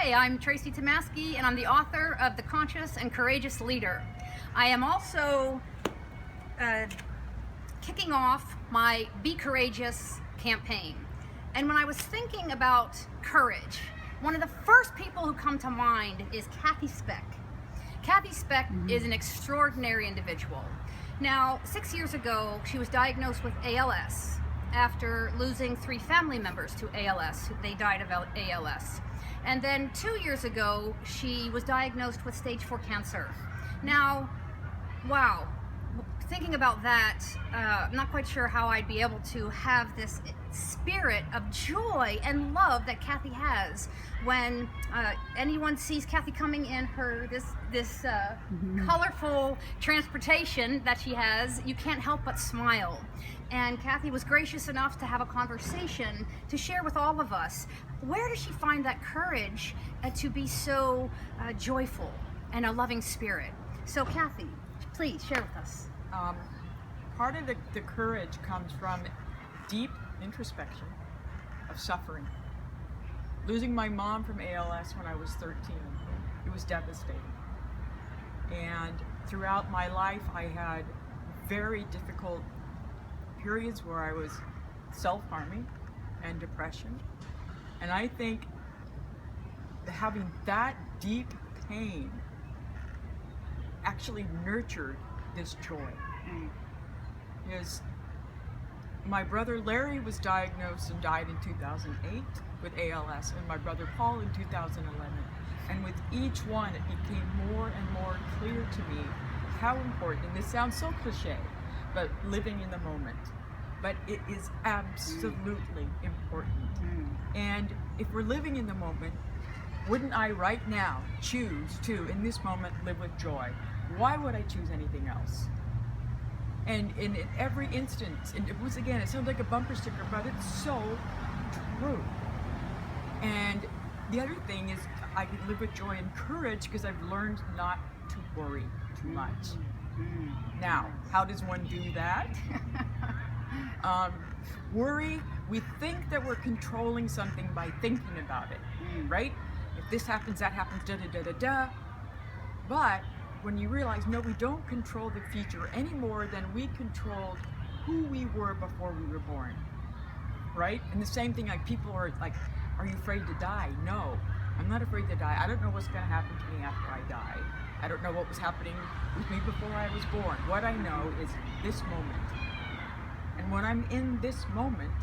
Hi, I'm Tracy Tomasky, and I'm the author of The Conscious and Courageous Leader. I am also kicking off my Be Courageous campaign. And when I was thinking about courage, one of the first people who come to mind is Cathy Speck. Cathy Speck is an extraordinary individual. Now, 6 years ago, she was diagnosed with ALS after losing 3 family members to ALS. They died of ALS. And then 2 years ago, she was diagnosed with stage 4 cancer. Now, wow, thinking about that, I'm not quite sure how I'd be able to have this spirit of joy and love that Cathy has when anyone sees Cathy coming in her this colorful transportation that she has. You can't help but smile. And Cathy was gracious enough to have a conversation to share with all of us. Where does she find that courage to be so joyful and a loving spirit? So Cathy, please share with us. Part of the courage comes from deep introspection of suffering. Losing my mom from ALS when I was 13, it was devastating. And throughout my life, I had very difficult periods where I was self-harming and depression. And I think having that deep pain actually nurtured this joy. Because my brother Larry was diagnosed and died in 2008 with ALS, and my brother Paul in 2011. And with each one, it became more and more clear to me how important, and this sounds so cliche, but living in the moment. But it is absolutely important. And if we're living in the moment, wouldn't I right now choose to, in this moment, live with joy? Why would I choose anything else? And in every instance, and it was, again, it sounds like a bumper sticker, but it's so true. And the other thing is I can live with joy and courage because I've learned not to worry too much. Now, how does one do that? Worry, we think that we're controlling something by thinking about it, right? If this happens, that happens, da-da-da-da-da. But when you realize, no, we don't control the future any more than we controlled who we were before we were born, right? And the same thing, like people are like, are you afraid to die? No, I'm not afraid to die. I don't know what's going to happen to me after I die. I don't know what was happening with me before I was born. What I know is this moment. And when I'm in this moment,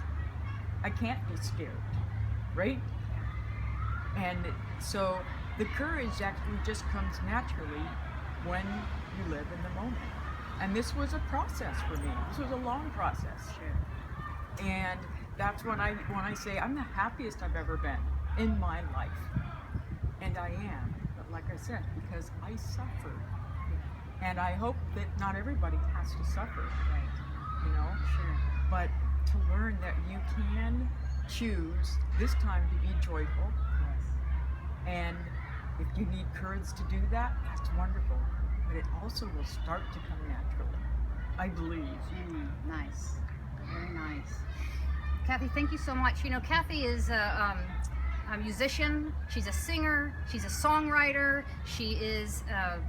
I can't be scared, right? And so the courage actually just comes naturally when you live in the moment. And this was a process for me. This was a long process. Sure. And that's when I say I'm the happiest I've ever been in my life. And I am, but like I said, because I suffered. And I hope that not everybody has to suffer. Right. You know? Sure. But to learn that you can choose this time to be joyful. Yes. And if you need courage to do that, that's wonderful. But it also will start to come naturally, I believe. Nice. Very nice. Cathy, thank you so much. You know, Cathy is a musician, she's a singer, she's a songwriter, she is a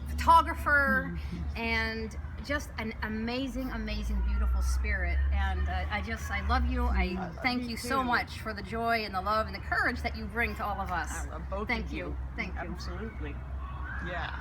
photographer, and just an amazing, amazing, beautiful spirit. And I love you. I thank you so much for the joy and the love and the courage that you bring to all of us. I love both Thank of you. you. Thank you. Absolutely. Yeah.